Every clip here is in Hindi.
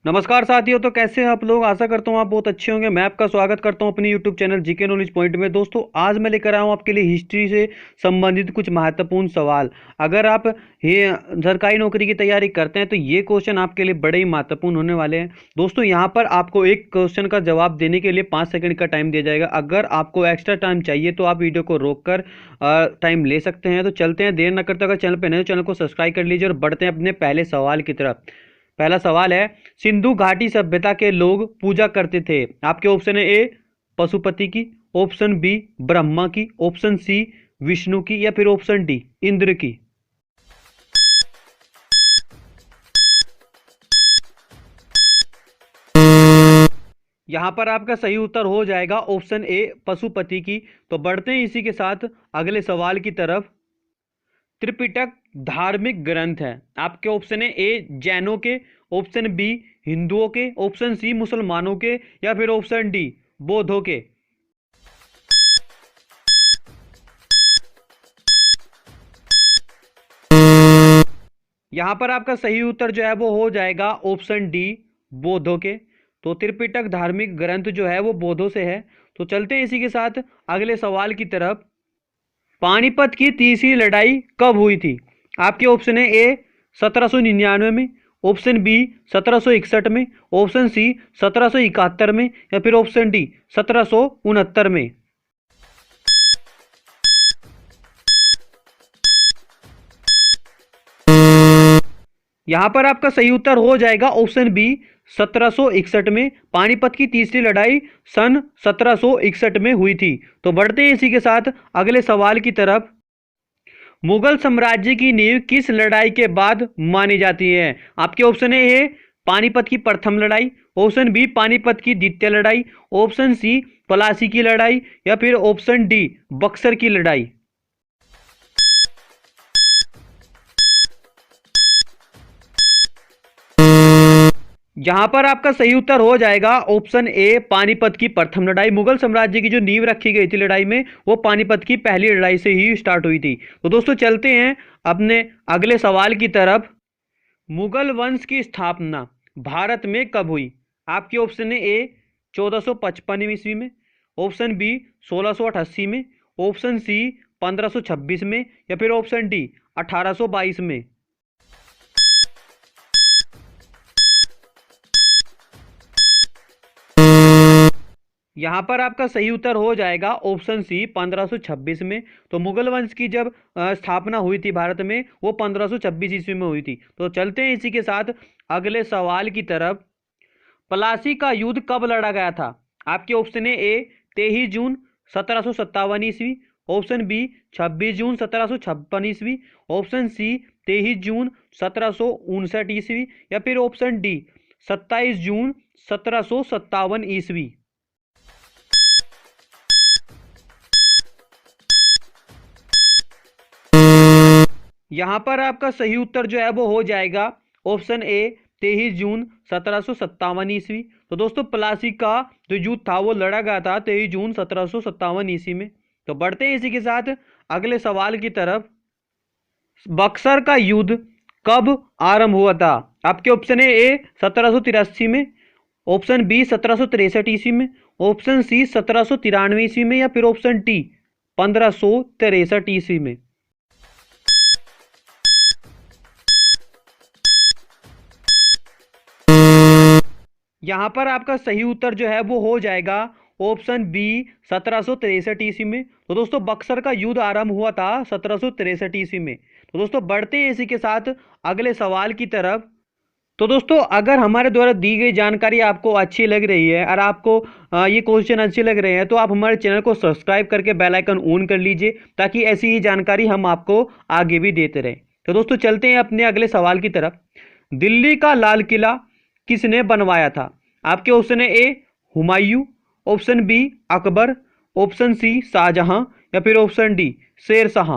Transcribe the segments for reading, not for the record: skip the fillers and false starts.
नमस्कार साथियों। तो कैसे हैं आप लोग? आशा करता हूँ आप बहुत अच्छे होंगे। मैं आपका स्वागत करता हूँ अपने YouTube channel GK knowledge point में। दोस्तों आज मैं लेकर आया हूँ आपके लिए हिस्ट्री से संबंधित कुछ महत्वपूर्ण सवाल। अगर आप ये सरकारी नौकरी की तैयारी करते हैं तो ये क्वेश्चन आपके लिए बड़े ही महत्वपूर्ण होने वाले हैं। दोस्तों यहाँ पर आपको एक क्वेश्चन का जवाब देने के लिए 5 सेकंड का टाइम दिया जाएगा। अगर आपको एक्स्ट्रा टाइम चाहिए तो आप वीडियो को रोक कर टाइम ले सकते हैं। तो चलते हैं, देर न करते। अगर चैनल पर नए तो चैनल को सब्सक्राइब कर लीजिए और बढ़ते हैं अपने पहले सवाल की तरफ। पहला सवाल है, सिंधु घाटी सभ्यता के लोग पूजा करते थे। आपके ऑप्शन है ए पशुपति की, ऑप्शन बी ब्रह्मा की, ऑप्शन सी विष्णु की, या फिर ऑप्शन डी इंद्र की। यहां पर आपका सही उत्तर हो जाएगा ऑप्शन ए पशुपति की। तो बढ़ते हैं इसी के साथ अगले सवाल की तरफ। त्रिपिटक धार्मिक ग्रंथ है। आपके ऑप्शन है ए जैनों के, ऑप्शन बी हिंदुओं के, ऑप्शन सी मुसलमानों के, या फिर ऑप्शन डी बौद्धों के। यहां पर आपका सही उत्तर जो है वो हो जाएगा ऑप्शन डी बौद्धों के। तो त्रिपिटक धार्मिक ग्रंथ जो है वो बौद्धों से है। तो चलते हैं इसी के साथ अगले सवाल की तरफ। पानीपत की तीसरी लड़ाई कब हुई थी? आपके ऑप्शन है ए 1799 में, ऑप्शन बी 1761 में, ऑप्शन सी 1771 में, या फिर ऑप्शन डी 1769 में। यहां पर आपका सही उत्तर हो जाएगा ऑप्शन बी 1761 में। पानीपत की तीसरी लड़ाई सन 1761 में हुई थी। तो बढ़ते हैं इसी के साथ अगले सवाल की तरफ। मुगल साम्राज्य की नींव किस लड़ाई के बाद मानी जाती है? आपके ऑप्शन ए पानीपत की प्रथम लड़ाई, ऑप्शन बी पानीपत की द्वितीय लड़ाई, ऑप्शन सी प्लासी की लड़ाई, या फिर ऑप्शन डी बक्सर की लड़ाई। यहां पर आपका सही उत्तर हो जाएगा ऑप्शन ए पानीपत की प्रथम लड़ाई। मुगल साम्राज्य की जो नींव रखी गई थी लड़ाई में, वो पानीपत की पहली लड़ाई से ही स्टार्ट हुई थी। तो दोस्तों चलते हैं अपने अगले सवाल की तरफ। मुगल वंश की स्थापना भारत में कब हुई? आपके ऑप्शन है ए 1455 ईस्वी में, ऑप्शन बी 1688 में, ऑप्शन सी 1526 में, या फिर ऑप्शन डी 1822 में। यहां पर आपका सही उत्तर हो जाएगा ऑप्शन सी 1526 में। तो मुगल वंश की जब स्थापना हुई थी भारत में, वो 1526 ईस्वी में हुई थी। तो चलते हैं इसी के साथ अगले सवाल की तरफ। प्लासी का युद्ध कब लड़ा गया था? आपके ऑप्शन है ए 23 जून 1757 ईस्वी, ऑप्शन बी 26 जून 1756 ईस्वी, ऑप्शन सी 23 जून 1759 ईस्वी, या फिर ऑप्शन डी 27 जून 1757 ईस्वी। यहां पर आपका सही उत्तर जो है वो हो जाएगा ऑप्शन ए 23 जून 1757 ईस्वी। तो दोस्तों प्लासी का जो युद्ध था वो लड़ा गया था 23 जून 1757 ईस्वी में। तो बढ़ते हैं इसी के साथ अगले सवाल की तरफ। बक्सर का युद्ध कब आरंभ हुआ था? आपके ऑप्शन है ए 1783 में, ऑप्शन बी 1763 ईस्वी में, ऑप्शन सी 1793 ईस्वी में, या फिर ऑप्शन डी 1563 ईस्वी में। यहां पर आपका सही उत्तर जो है वो हो जाएगा ऑप्शन बी 1763 ईस्वी में। तो दोस्तों बक्सर का युद्ध आरंभ हुआ था 1763 ईस्वी में। तो दोस्तों बढ़ते हैं इसी के साथ अगले सवाल की तरफ। तो दोस्तों अगर हमारे द्वारा दी गई जानकारी आपको अच्छी लग रही है और आपको ये क्वेश्चन अच्छे लग रहे हैं तो आप हमारे चैनल को सब्सक्राइब करके बेल आइकन ऑन कर लीजिए, ताकि ऐसी ही जानकारी हम आपको आगे भी देते रहें। तो दोस्तों चलते हैं अपने अगले सवाल की तरफ। दिल्ली का लाल किला किसने बनवाया था? आपके ऑप्शन है A Humayun, option B Akbar, option C Shahjahan, या फिर ऑप्शन डी शेर शाह।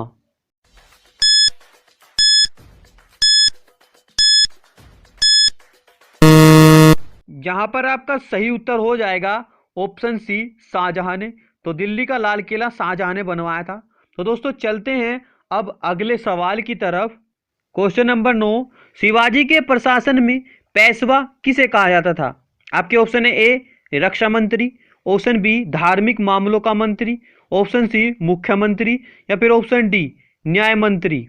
यहां पर आपका सही उत्तर हो जाएगा ऑप्शन सी शाहजहां ने। तो दिल्ली का लाल किला शाहजहां ने बनवाया था। तो दोस्तों चलते हैं अब अगले सवाल की तरफ। क्वेश्चन नंबर 9, शिवाजी के प्रशासन में पेशवा किसे कहा जाता था? आपके ऑप्शन है ए रक्षा मंत्री, ऑप्शन बी धार्मिक मामलों का मंत्री, ऑप्शन सी मुख्यमंत्री, या फिर ऑप्शन डी न्याय मंत्री।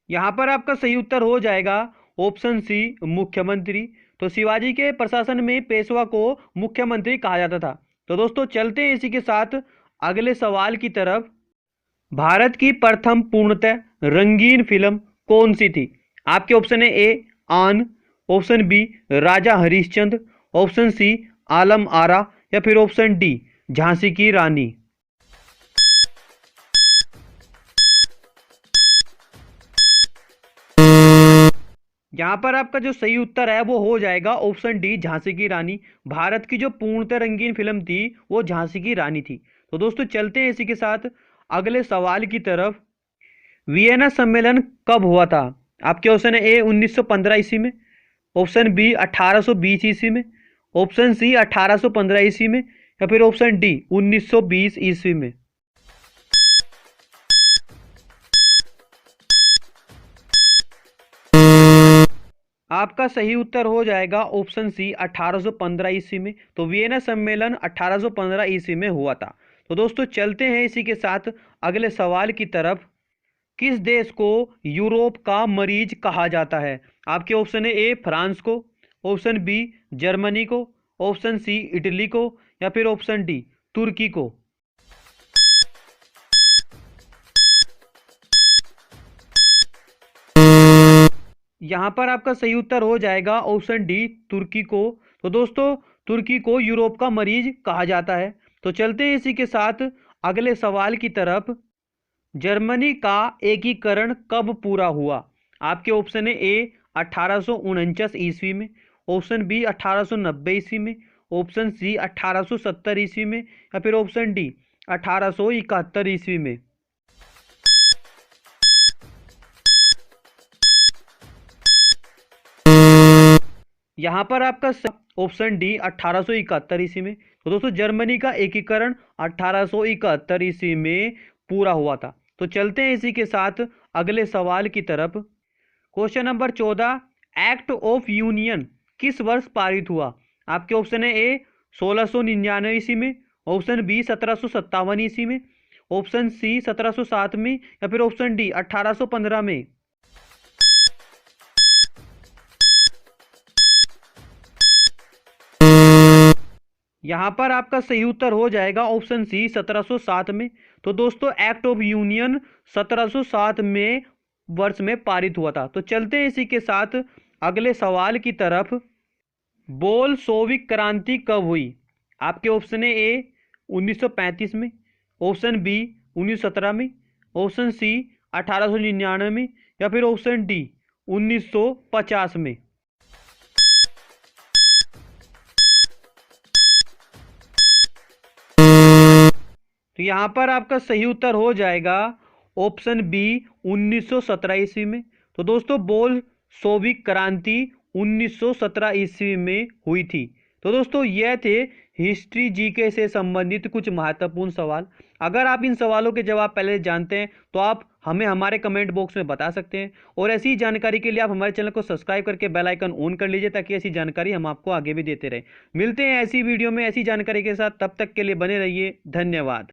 यहां पर आपका सही उत्तर हो जाएगा ऑप्शन सी मुख्यमंत्री। तो शिवाजी के प्रशासन में पेशवा को मुख्यमंत्री कहा जाता था। तो दोस्तों चलते हैं इसी के साथ अगले सवाल की तरफ। भारत की प्रथम पूर्णतः रंगीन फिल्म कौन सी थी? आपके ऑप्शन है ए आन, ऑप्शन बी राजा हरिश्चंद्र, ऑप्शन सी आलम आरा, या फिर ऑप्शन डी झांसी की रानी। यहां पर आपका जो सही उत्तर है वो हो जाएगा ऑप्शन डी झांसी की रानी। भारत की जो पूर्णतः रंगीन फिल्म थी वो झांसी की रानी थी। तो दोस्तों चलते हैं इसी के साथ अगले सवाल की तरफ। वियना सम्मेलन कब हुआ था? आपके ऑप्शन है ए 1915 ईस्वी में, ऑप्शन बी 1820 ईस्वी में, ऑप्शन सी 1815 ईस्वी में, या फिर ऑप्शन डी 1920 ईस्वी में। आपका सही उत्तर हो जाएगा ऑप्शन सी 1815 ईस्वी में। तो वियना सम्मेलन 1815 ईस्वी में हुआ था। तो दोस्तों चलते हैं इसी के साथ अगले सवाल की तरफ। किस देश को यूरोप का मरीज कहा जाता है? आपके ऑप्शन है ए फ्रांस को, ऑप्शन बी जर्मनी को, ऑप्शन सी इटली को, या फिर ऑप्शन डी तुर्की को। यहां पर आपका सही उत्तर हो जाएगा ऑप्शन डी तुर्की को। तो दोस्तों तुर्की को यूरोप का मरीज कहा जाता है। तो चलते हैं इसी के साथ अगले सवाल की तरफ। जर्मनी का एकीकरण कब पूरा हुआ? आपके ऑप्शन है ए 1849 ईस्वी में, ऑप्शन बी 1890 ईस्वी में, ऑप्शन सी 1870 ईस्वी में, या फिर ऑप्शन डी 1871 ईस्वी में। यहां पर आपका ऑप्शन डी 1871 ईस्वी में। तो दोस्तों जर्मनी का एकीकरण 1871 ईस्वी में पूरा हुआ था। तो चलते हैं इसी के साथ अगले सवाल की तरफ। Question number 14, act of union किस वर्ष पारित हुआ? आपके ऑप्शन है ए 1699 ईस्वी में, ऑप्शन बी 1757 ईस्वी में, ऑप्शन सी 1707 में, या फिर ऑप्शन डी 1815 में। यहां पर आपका सही उत्तर हो जाएगा ऑप्शन सी 1707 में। तो दोस्तों एक्ट ऑफ यूनियन 1707 में वर्ष में पारित हुआ था। तो चलते हैं इसी के साथ अगले सवाल की तरफ। बोल्शेविक क्रांति कब हुई? आपके ऑप्शन है ए 1935 में, ऑप्शन बी 1917 में, ऑप्शन सी 1899 में, या फिर ऑप्शन डी 1950 में। तो यहां पर आपका सही उत्तर हो जाएगा ऑप्शन बी 1917 ईस्वी में। तो दोस्तों बोल्शेविक क्रांति 1917 ईस्वी में हुई थी। तो दोस्तों यह थे हिस्ट्री जीके से संबंधित कुछ महत्वपूर्ण सवाल। अगर आप इन सवालों के जवाब पहले जानते हैं तो आप हमें हमारे कमेंट बॉक्स में बता सकते हैं। और ऐसी जानकारी के लिए आप हमारे चैनल को सब्सक्राइब करके बेल आइकन ऑन कर लीजिए ताकि ऐसी जानकारी हम आपको आगे भी देते रहें। मिलते हैं ऐसी वीडियो में ऐसी जानकारी के साथ, तब तक के लिए बने रहिए। धन्यवाद।